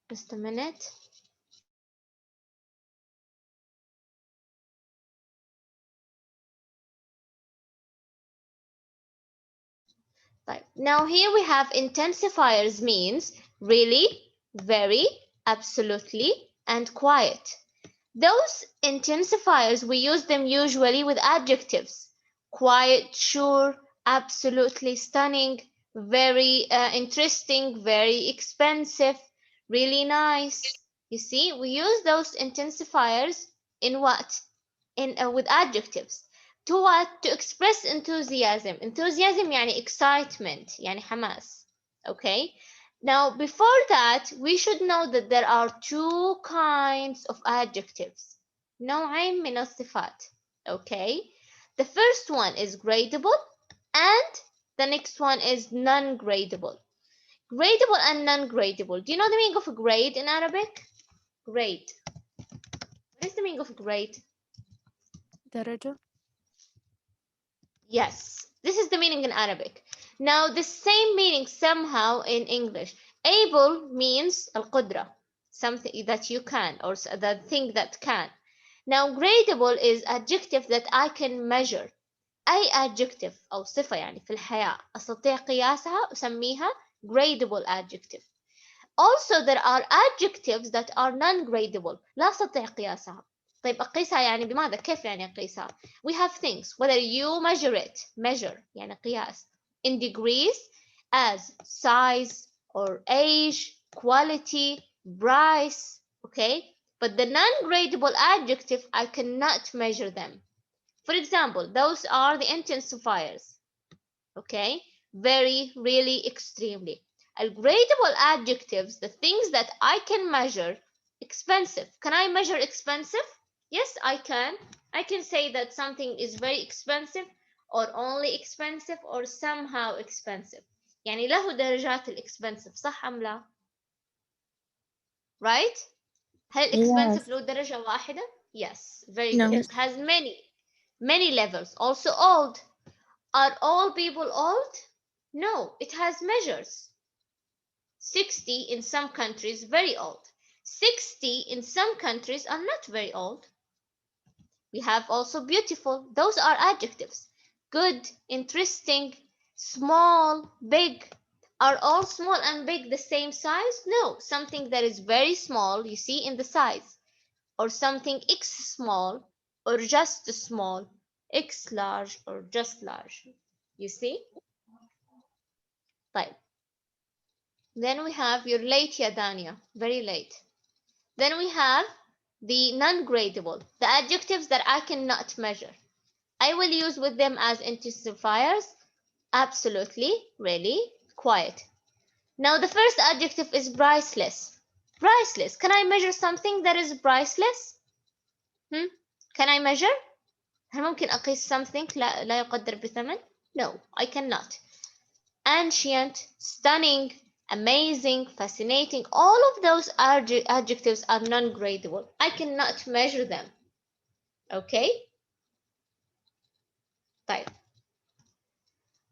Just a minute. Right. Now here we have intensifiers means really, very, absolutely, and quiet. Those intensifiers, we use them usually with adjectives. Quiet, sure, absolutely stunning, very interesting, very expensive, really nice. You see, we use those intensifiers in what? In with adjectives. To what? To express enthusiasm. Enthusiasm يعني excitement, يعني حماس. Okay? Now, before that, we should know that there are two kinds of adjectives. نوعين من الصفات. Okay? The first one is gradable and the next one is non-gradable. Gradable and non-gradable. Do you know the meaning of a grade in Arabic? Grade. What is the meaning of grade? درجة. Yes, this is the meaning in Arabic. Now, the same meaning somehow in English. Able means القدرة, something that you can, or the thing that can. Now, gradable is adjective that I can measure. أي adjective أو صفة يعني في الحياة أستطيع قياسها أسميها gradable adjective. Also, there are adjectives that are non-gradable. لا أستطيع قياسها. طيب أقيسها يعني بماذا؟ كيف يعني أقيسها؟ We have things, whether you measure it, measure يعني قياس, in degrees, as size or age, quality, price, okay? But the non-gradable adjective, I cannot measure them. For example, those are the intensifiers, okay? Very, really, extremely. Gradable adjectives, the things that I can measure. Expensive. Can I measure expensive? Yes, I can. I can say that something is very expensive or only expensive or somehow expensive. يعني له درجات الإكسبنسيف صح أم لا؟ Right? هل expensive Yes. له درجة واحدة؟ Yes, very good. No. It has many levels. Also old. Are all people old? No, it has measures. 60 in some countries, very old. 60 in some countries are not very old. We have also beautiful. Those are adjectives. Good, interesting, small, big. Are all small and big the same size? No, something that is very small, you see in the size, or something X small, or just small, X large, or just large. You see? طيب. Then we have you're late يا دانيا, very late. Then we have the non-gradable, the adjectives that I cannot measure. I will use with them as intensifiers. Absolutely, really, quiet. Now the first adjective is priceless. Priceless. Can I measure something that is priceless? Can I measure? هل ممكن أقيس something لا يقدر بثمن? No, I cannot. Ancient, stunning, amazing, fascinating, all of those adjectives are non-gradable. I cannot measure them. Okay? طيب.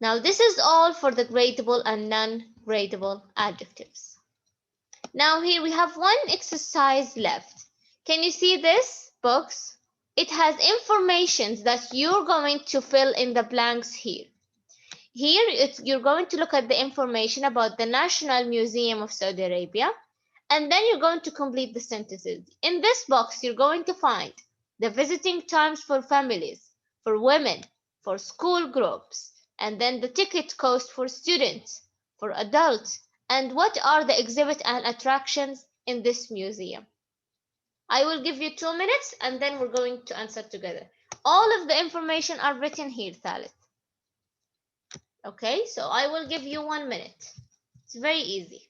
Now this is all for the gradable and non-gradable adjectives. Now here we have one exercise left. Can you see this box? It has information that you're going to fill in the blanks here. Here you're going to look at the information about the National Museum of Saudi Arabia, and then you're going to complete the sentences. In this box, you're going to find the visiting times for families, for women, for school groups, and then the ticket cost for students, for adults, and what are the exhibits and attractions in this museum. I will give you 2 minutes and then we're going to answer together. All of the information are written here, Thalith. Okay, so I will give you 1 minute. It's very easy.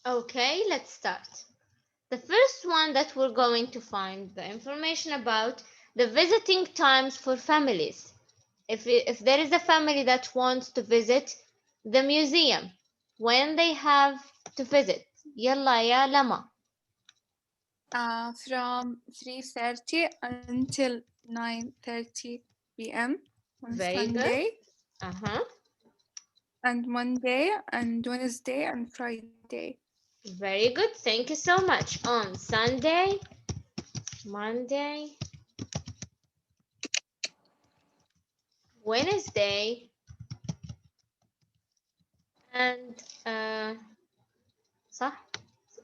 Okay, let's start. The first one that we're going to find the information about the visiting times for families. If there is a family that wants to visit the museum, when they have to visit. يلا يا لما. From 3:30 until 9:30 p.m. on Very good. Sunday Uh-huh. and Monday and Wednesday and Friday. Very good. Thank you so much. On Sunday, Monday, Wednesday, and صح?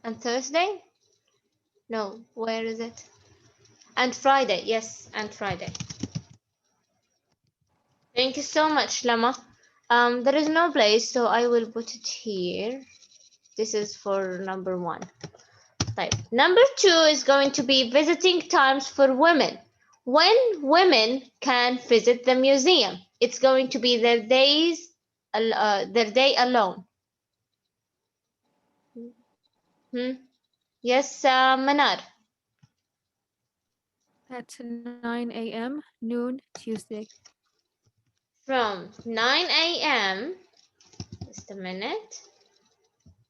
And Thursday? No, where is it? And Friday. Yes, and Friday. Thank you so much, Lama. There is no place, so I will put it here. This is for number one. Type. Number two is going to be visiting times for women. When women can visit the museum, it's going to be their day alone. Hmm? Yes, Manar. At 9 a.m., noon, Tuesday. From 9 a.m. Just a minute.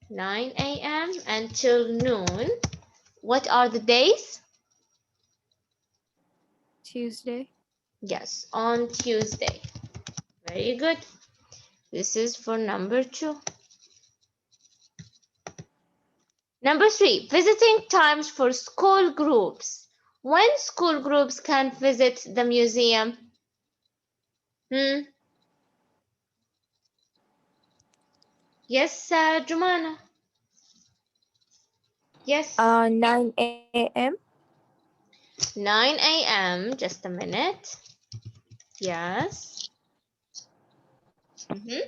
9 a.m. until noon. What are the days? Tuesday. Yes, on Tuesday. Very good. This is for number two. Number three, visiting times for school groups. When school groups can visit the museum? Hmm? Yes, Jumana. Yes. 9 a.m. 9 a.m. Just a minute. Yes. Mm-hmm.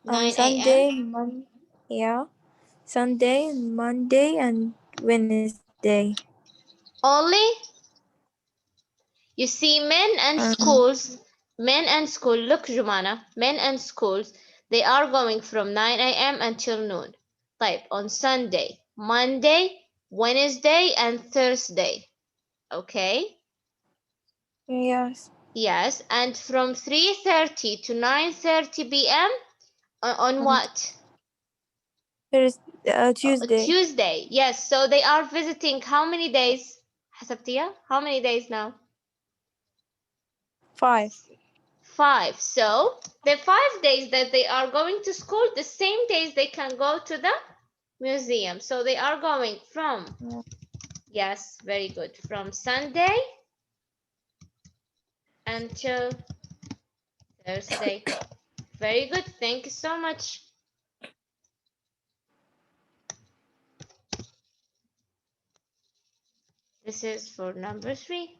On 9 a.m. Sunday, yeah, Sunday, Monday, and Wednesday. Only you see men and school, look Jumana, men and schools, they are going from 9 a.m. until noon. Type on Sunday, Monday, Wednesday, and Thursday. Okay? Yes. Yes, and from 3:30 to 9:30 p.m. On On what? Tuesday, Tuesday. Yes, so they are visiting how many days? حسبتيها? How many days now? 5. 5. So the 5 days that they are going to school, the same days they can go to the museum. So they are going from, yes, very good, from Sunday until Thursday. Very good. Thank you so much. This is for number three.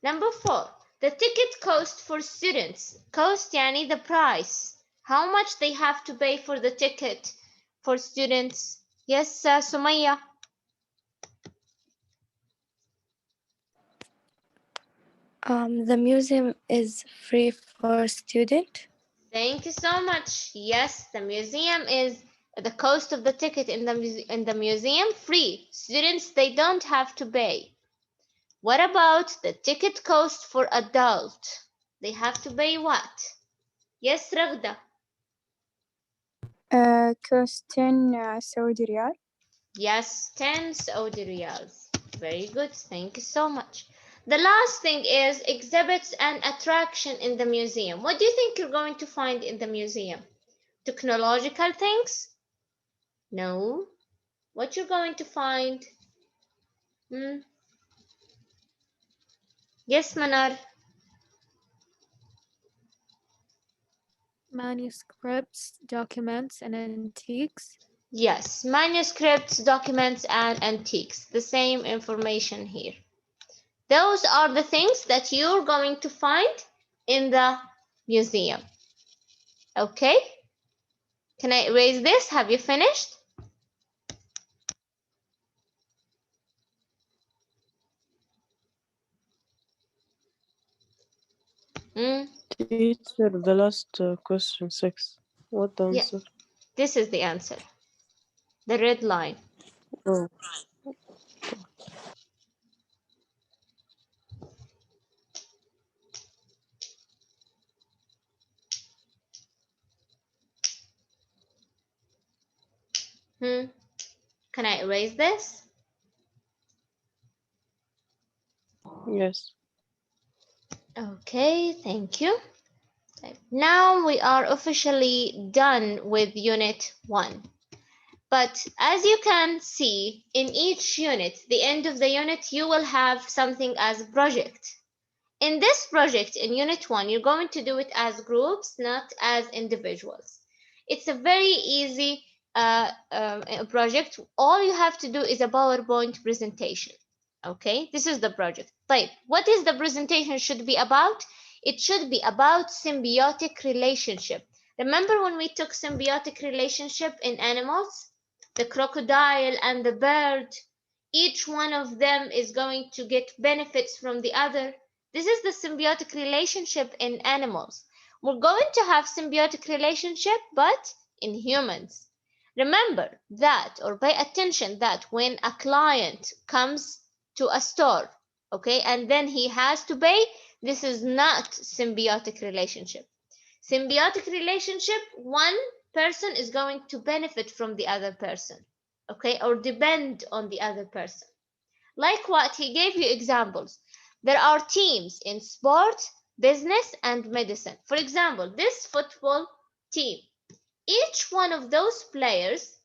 Number four, the ticket cost for students. Cost يعني the price. How much they have to pay for the ticket for students. Yes, Sumaya. The museum is free for student. Thank you so much. Yes, the museum is the cost of the ticket in the museum free. Students they don't have to pay. What about the ticket cost for adult? They have to pay what? Yes, Ragda. Cost 10 Saudi riyal. Yes, 10 Saudi riyals. Very good. Thank you so much. The last thing is exhibits and attraction in the museum. What do you think you're going to find in the museum? Technological things? No. What you're going to find? Hmm? Yes, Manar. Manuscripts, documents, and antiques. Yes, manuscripts, documents, and antiques. The same information here. Those are the things that you're going to find in the museum. Okay? Can I erase this? Have you finished? Mm, Teacher, the last question 6. What the yeah, answer? this is the answer. The red line. Oh, Hmm. Can I erase this? yes. Okay, thank you. Now we are officially done with Unit 1. But as you can see, in each unit, the end of the unit, you will have something as a project. In this project, in Unit 1, you're going to do it as groups, not as individuals. It's a very easy project. All you have to do is a PowerPoint presentation. Okay, this is the project. Type. What is the presentation should be about? It should be about symbiotic relationship. Remember when we took symbiotic relationship in animals? The crocodile and the bird, each one of them is going to get benefits from the other. This is the symbiotic relationship in animals. We're going to have symbiotic relationship, but in humans. Remember that, or pay attention that when a client comes to a store, okay, and then he has to pay, this is not symbiotic relationship. Symbiotic relationship, one person is going to benefit from the other person, okay, or depend on the other person. Like what? He gave you examples. There are teams in sports, business, and medicine. For example, this football team, each one of those players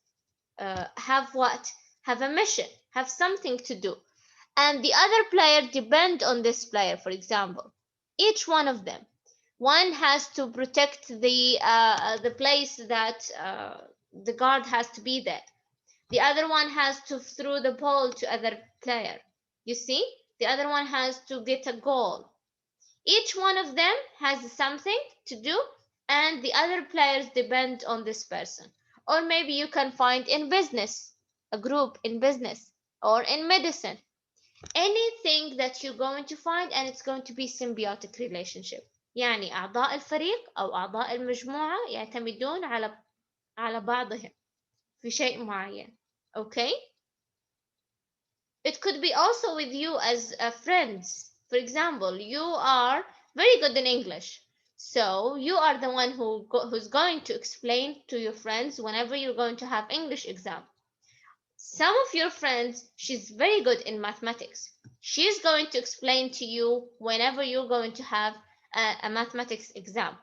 have what? Have a mission, have something to do. And the other player depend on this player, for example. Each one of them. One has to protect the place that the guard has to be there. The other one has to throw the ball to other player. You see? The other one has to get a goal. Each one of them has something to do, and the other players depend on this person. Or maybe you can find in business, a group in business, or in medicine. Anything that you're going to find, and it's going to be symbiotic relationship. يعني أعضاء الفريق أو أعضاء المجموعة يعتمدون على بعضهم في شيء معين. Okay? It could be also with you as friends. For example, you are very good in English. So you are the one who's going to explain to your friends whenever you're going to have English exam. Some of your friends, she's very good in mathematics. She's going to explain to you whenever you're going to have a mathematics exam.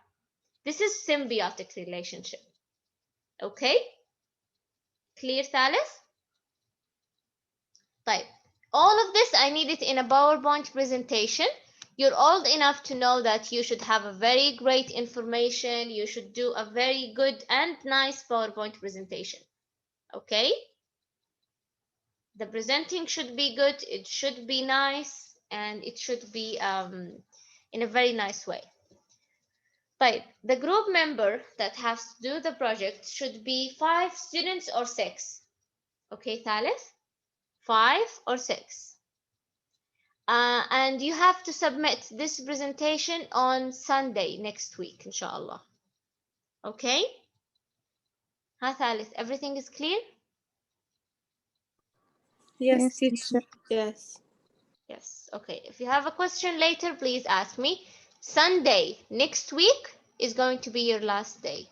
This is symbiotic relationship. Okay? Clear, Thalith? طيب. All of this I need it in a PowerPoint presentation. You're old enough to know that you should have a very great information. You should do a very good and nice PowerPoint presentation. Okay? The presenting should be good, it should be nice, and it should be in a very nice way. طيب, the group member that has to do the project should be 5 students or 6. Okay, ثالث? 5 or 6. And you have to submit this presentation on Sunday next week, inshallah. Okay? ها ثالث, everything is clear? Yes, Yes, teacher. teacher. Yes. Yes. Okay. If you have a question later, please ask me. Sunday next week is going to be your last day.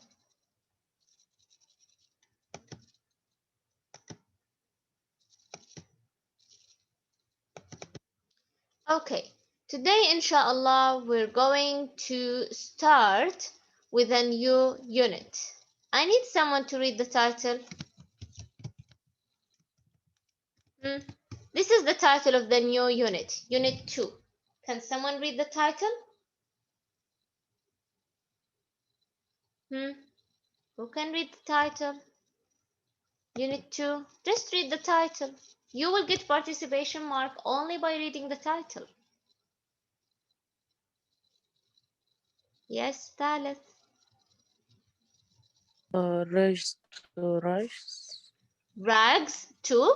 Okay. Today, inshallah, we're going to start with a new unit. I need someone to read the title. This is the title of the new unit, Unit 2. Can someone read the title? Who can read the title? Unit 2. Just read the title. You will get participation mark only by reading the title. Yes, ثالث. Rags to rice. Rags to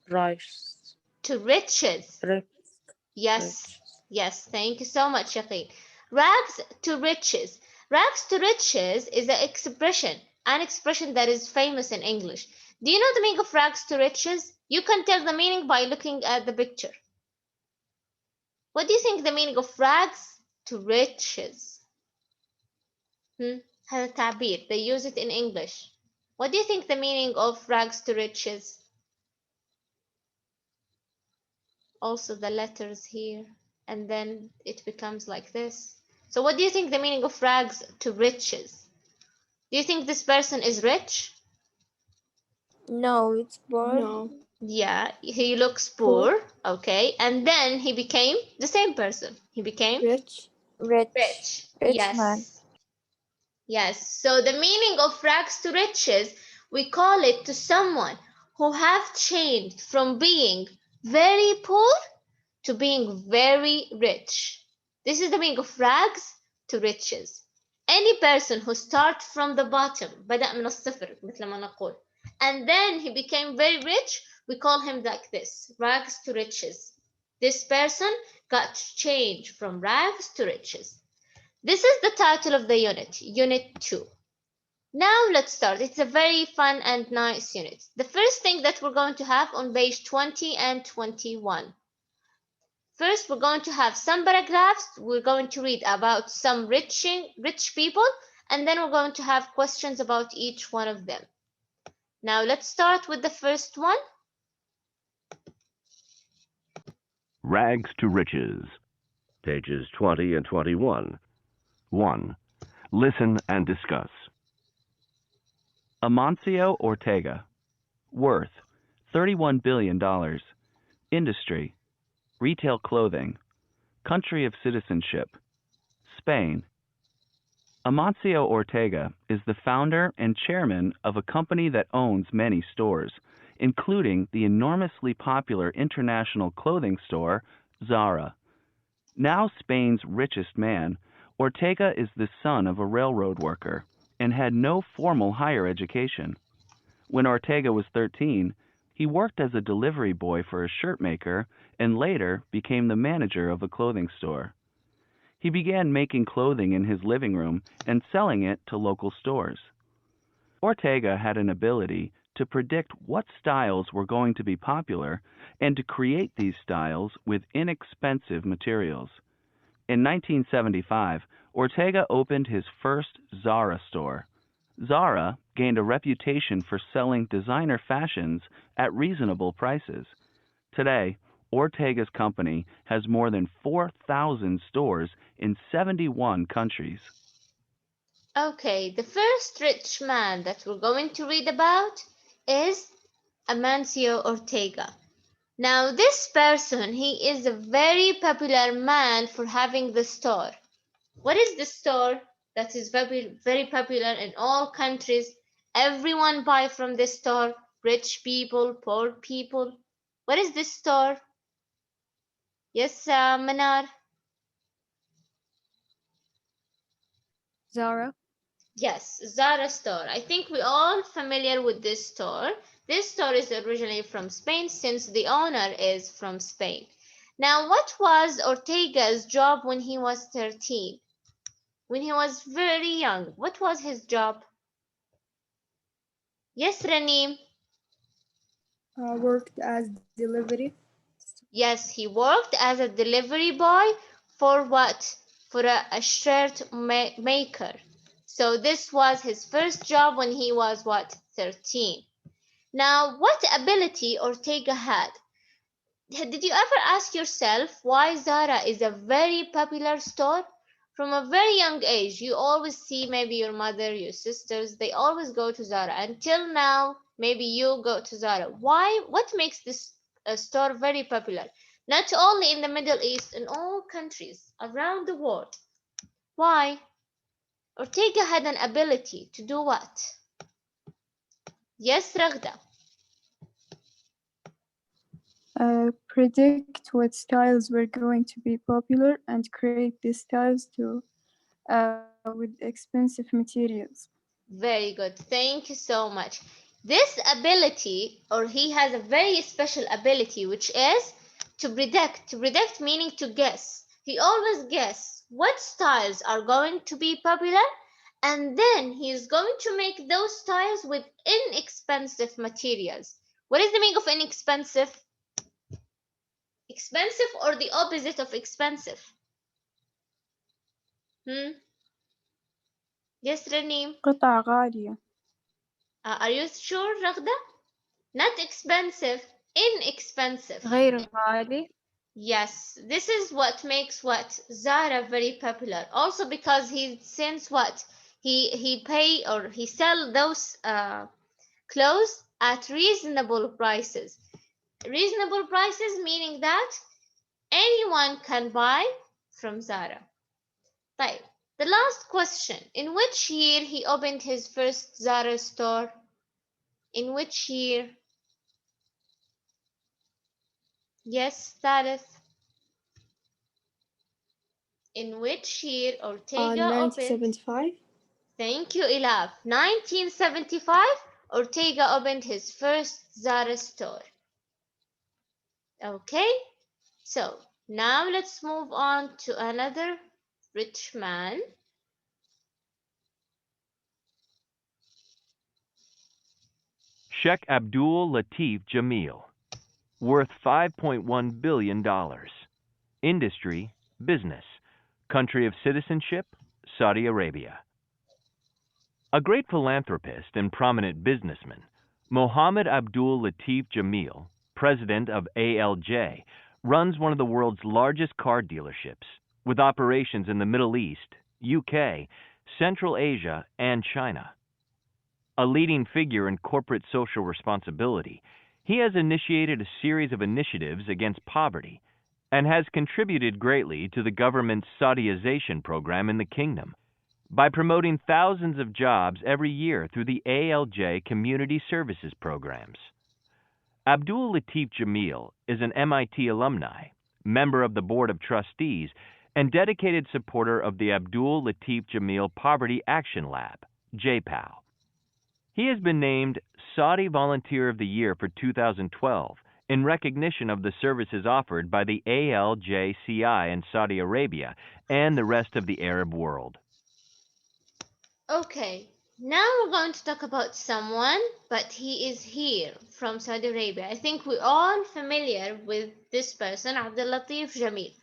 Rice. riches. Rich. Yes, yes. Thank you so much, Shaqeen. Rags to riches. Rags to riches is an expression. an expression that is famous in English. Do you know the meaning of rags to riches? You can tell the meaning by looking at the picture. What do you think the meaning of rags to riches? هذا تعبير. They use it in English. What do you think the meaning of rags to riches? Also the letters here, and then it becomes like this. So what do you think the meaning of rags to riches? Do you think this person is rich? No, it's bored. No. Yeah, he looks Poor. poor. Okay, and then he became the same person. He became Rich. Rich. rich. Rich man. Yes. So the meaning of rags to riches, we call it to someone who have changed from being very poor to being very rich. This is the meaning of rags to riches. Any person who starts from the bottom, بدأ من الصفر مثل ما نقول, and then he became very rich, we call him like this, rags to riches. This person got changed from rags to riches. This is the title of the unit, Unit 2. Now let's start. It's a very fun and nice unit. The first thing that we're going to have on page 20 and 21. First, we're going to have some paragraphs. We're going to read about some rich people, and then we're going to have questions about each one of them. Now let's start with the first one. Rags to Riches, pages 20 and 21. 1. Listen and discuss. Amancio Ortega. Worth $31 billion. Industry: retail clothing. Country of citizenship: Spain. Amancio Ortega is the founder and chairman of a company that owns many stores, including the enormously popular international clothing store, Zara. Now Spain's richest man, Ortega is the son of a railroad worker and had no formal higher education. When Ortega was 13, he worked as a delivery boy for a shirt maker and later became the manager of a clothing store. He began making clothing in his living room and selling it to local stores. Ortega had an ability to predict what styles were going to be popular and to create these styles with inexpensive materials. In 1975, Ortega opened his first Zara store. Zara gained a reputation for selling designer fashions at reasonable prices. Today, Ortega's company has more than 4,000 stores in 71 countries. Okay, the first rich man that we're going to read about is Amancio Ortega. Now, this person, he is a very popular man for having the store. What is the store that is very popular in all countries? Everyone buy from this store, rich people, poor people. What is this store? Yes, Manar? Zara. Yes, Zara store. I think we all familiar with this store. This store is originally from Spain since the owner is from Spain. Now, what was Ortega's job when he was 13? When he was very young, what was his job? Yes, Ranim. Worked as delivery. Yes, he worked as a delivery boy for what? For a shirt maker. So this was his first job when he was what? 13. Now, what ability Ortega had? Did you ever ask yourself why Zara is a very popular store? From a very young age, you always see maybe your mother, your sisters, they always go to Zara. Until now, maybe you go to Zara. Why? What makes this store very popular? Not only in the Middle East, in all countries around the world. Why? Ortega had an ability to do what? Yes, Ragda. Predict what styles were going to be popular and create these styles with expensive materials. Very good. Thank you so much. This ability, or he has a very special ability, which is to predict. To predict meaning to guess. He always guess what styles are going to be popular And then he's going to make those tiles with inexpensive materials. What is the meaning of inexpensive? Expensive or the opposite of expensive? Yes, Ranim. قطع غالية. Are you sure, Raghda? Not expensive, inexpensive. غير غالي. Yes, this is what makes what Zara very popular. Also because he since what he pay or he sell those clothes at reasonable prices. Reasonable prices meaning that anyone can buy from Zara. طيب, the last question. In which year he opened his first Zara store? In which year? Yes, ثالث. In which year Ortega opened? 1975. Thank you, Elaf. 1975, Ortega opened his first Zara store. Okay, so now let's move on to another rich man. Sheikh Abdul Latif Jamil, worth $5.1 billion. Industry, business. Country of citizenship, Saudi Arabia. A great philanthropist and prominent businessman, Mohammed Abdul Latif Jamil, president of ALJ, runs one of the world's largest car dealerships, with operations in the Middle East, UK, Central Asia, and China. A leading figure in corporate social responsibility, he has initiated a series of initiatives against poverty and has contributed greatly to the government's Saudiization program in the kingdom by promoting thousands of jobs every year through the ALJ community services programs. Abdul Latif Jamil is an MIT alumni, member of the Board of Trustees, and dedicated supporter of the Abdul Latif Jamil Poverty Action Lab, JPAL. He has been named Saudi Volunteer of the Year for 2012 in recognition of the services offered by the ALJCI in Saudi Arabia and the rest of the Arab world. Okay, now we're going to talk about someone, but he is here from Saudi Arabia. I think we're all familiar with this person, Abdul Latif Jamil.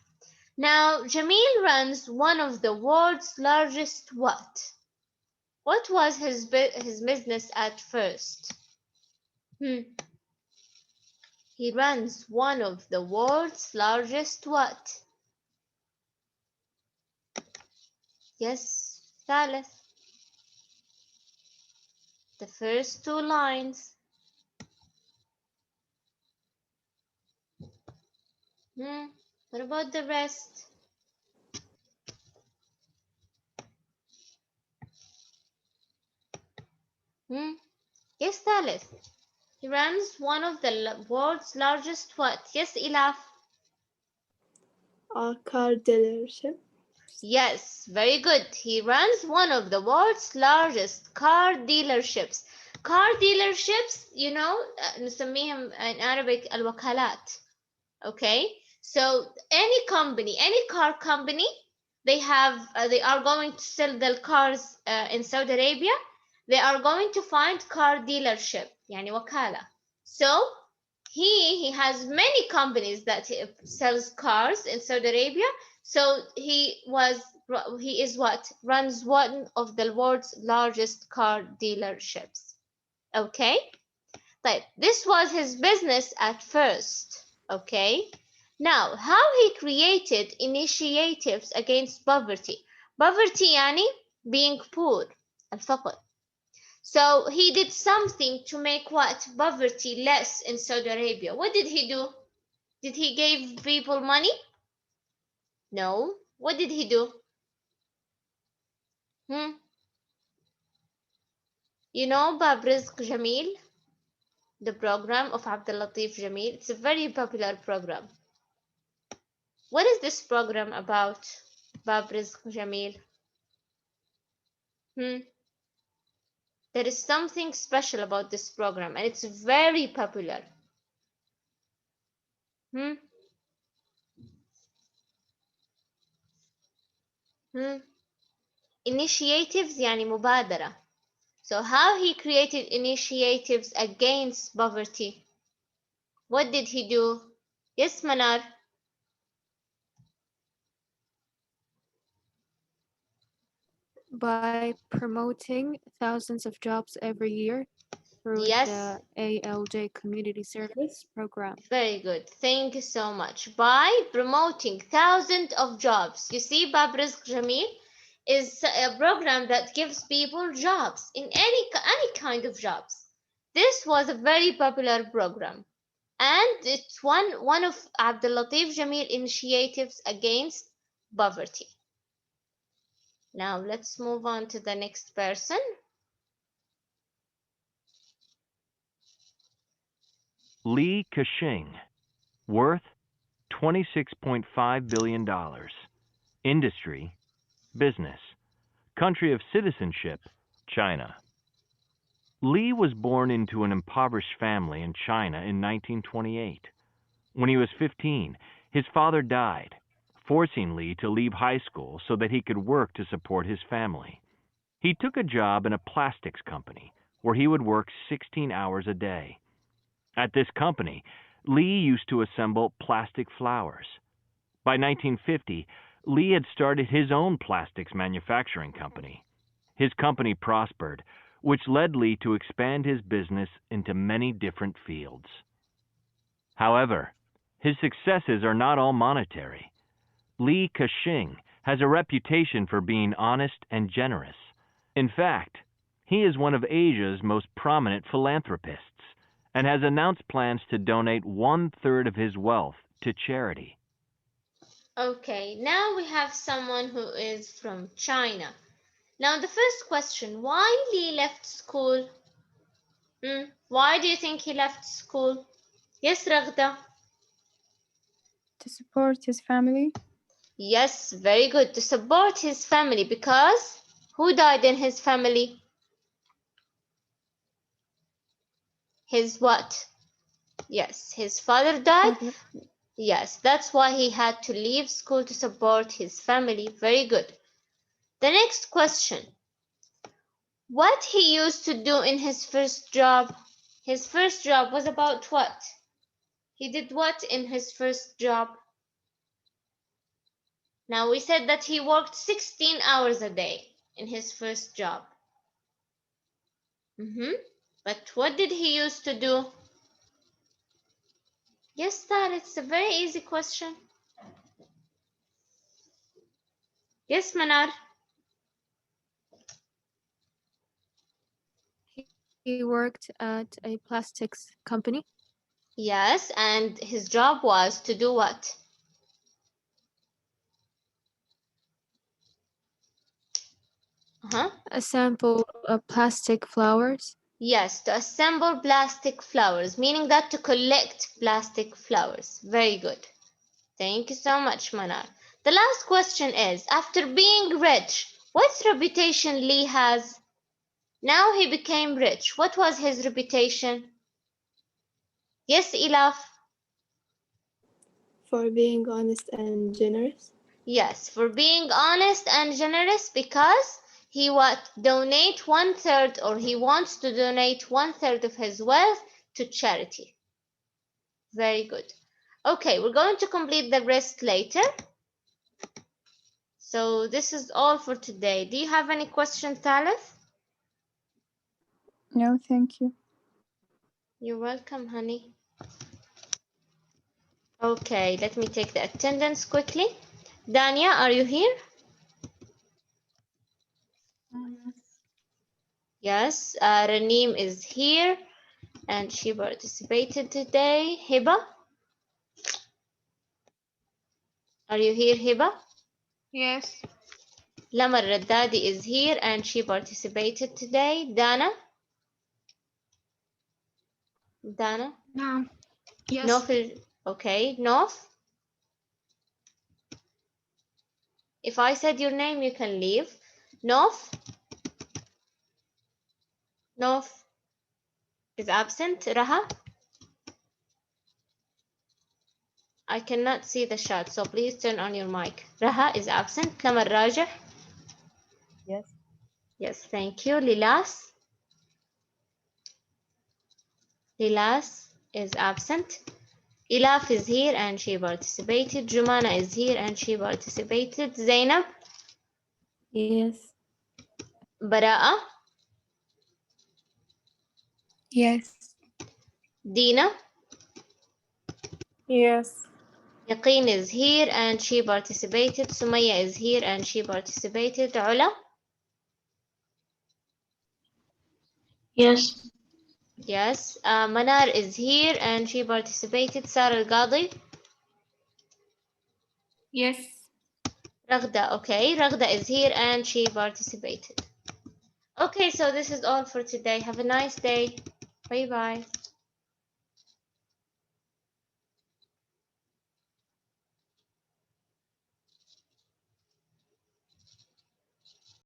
Now, Jamil runs one of the world's largest what? What was his business at first? He runs one of the world's largest what? Yes, ثالث. The first two lines. What about the rest? Yes, ثالث. He runs one of the world's largest what? Yes, Ilaf. A car dealership. Yes, very good. He runs one of the world's largest car dealerships. Car dealerships, you know, نسميهم in Arabic الوكالات. Okay, so any company, any car company, they are going to sell their cars in Saudi Arabia. They are going to find car dealership, يعني وكالة. So he has many companies that he sells cars in Saudi Arabia. So he is what runs one of the world's largest car dealerships. Okay, طيب, this was his business at first. Okay, now how he created initiatives against poverty. Poverty يعني being poor, الفقر. So he did something to make what? Poverty less in Saudi Arabia. What did he do? Did he give people money? No. What did he do? You know Bab Rizq Jamil? The program of Abdul Latif Jamil. It's a very popular program. What is this program about, Bab Rizq Jamil? There is something special about this program and it's very popular. initiatives يعني مبادرة. So how he created initiatives against poverty? What did he do? Yes, Manar. By promoting thousands of jobs every year through Yes, the ALJ Community Service Program. very good. Thank you so much. By promoting thousands of jobs. You see, Bab Rizq Jamil is a program that gives people jobs in any kind of jobs. This was a very popular program, and it's one of Abdul Latif Jamil initiatives against poverty. Now let's move on to the next person. Li Ka-shing, worth $26.5 billion. Industry, business. Country of citizenship, China. Li was born into an impoverished family in China in 1928. When he was 15, his father died, forcing Li to leave high school so that he could work to support his family. He took a job in a plastics company where he would work 16 hours a day. At this company, Li used to assemble plastic flowers. By 1950, Li had started his own plastics manufacturing company. His company prospered, which led Li to expand his business into many different fields. However, his successes are not all monetary. Li Ka-shing has a reputation for being honest and generous. In fact, he is one of Asia's most prominent philanthropists and has announced plans to donate 1/3 of his wealth to charity. Okay, now we have someone who is from China. Now the first question, why Li left school? Why do you think he left school? Yes, Raghda. To support his family. Yes, very good. To support his family, because who died in his family? His what? Yes, his father died. Father. Yes, that's why he had to leave school to support his family. Very good. The next question. What he used to do in his first job? His first job was about what? He did what in his first job? Now we said that he worked 16 hours a day in his first job. But what did he used to do? Yes, that it's a very easy question. Yes, Manar. He worked at a plastics company. Yes, and his job was to do what? Assemble plastic flowers. Yes, to assemble plastic flowers, meaning that to collect plastic flowers. Very good. Thank you so much, Manar. The last question is, after being rich, what reputation Lee has? Now he became rich. What was his reputation? Yes, Ilaf. For being honest and generous. Yes, for being honest and generous, because he would donate 1/3, or he wants to donate 1/3 of his wealth to charity. Very good. Okay, we're going to complete the rest later. So this is all for today. Do you have any question, Thalith? No, thank you. You're welcome, honey. Okay, let me take the attendance quickly. Dania, are you here? Yes, Raneem is here and she participated today. Hiba, are you here, Hiba? Yes. Lamar Raddadi is here and she participated today. Dana? Dana? No. Yes. Nof, okay. Nof? If I said your name, you can leave. Nof? Nof is absent. Raha? I cannot see the chat, so please turn on your mic. Raha is absent. Lamar Rajah? Yes. Yes, thank you. Lilas? Lilas is absent. Ilaf is here and she participated. Jumana is here and she participated. Zainab? Yes. Bara'a? Yes. Dina? Yes. Yaqeen is here and she participated. Sumaya is here and she participated. Ula? Yes. Yes. Manar is here and she participated. Sarah Al-Qadi? Yes. Raghda, okay. Raghda is here and she participated. Okay, so this is all for today. Have a nice day. Bye bye.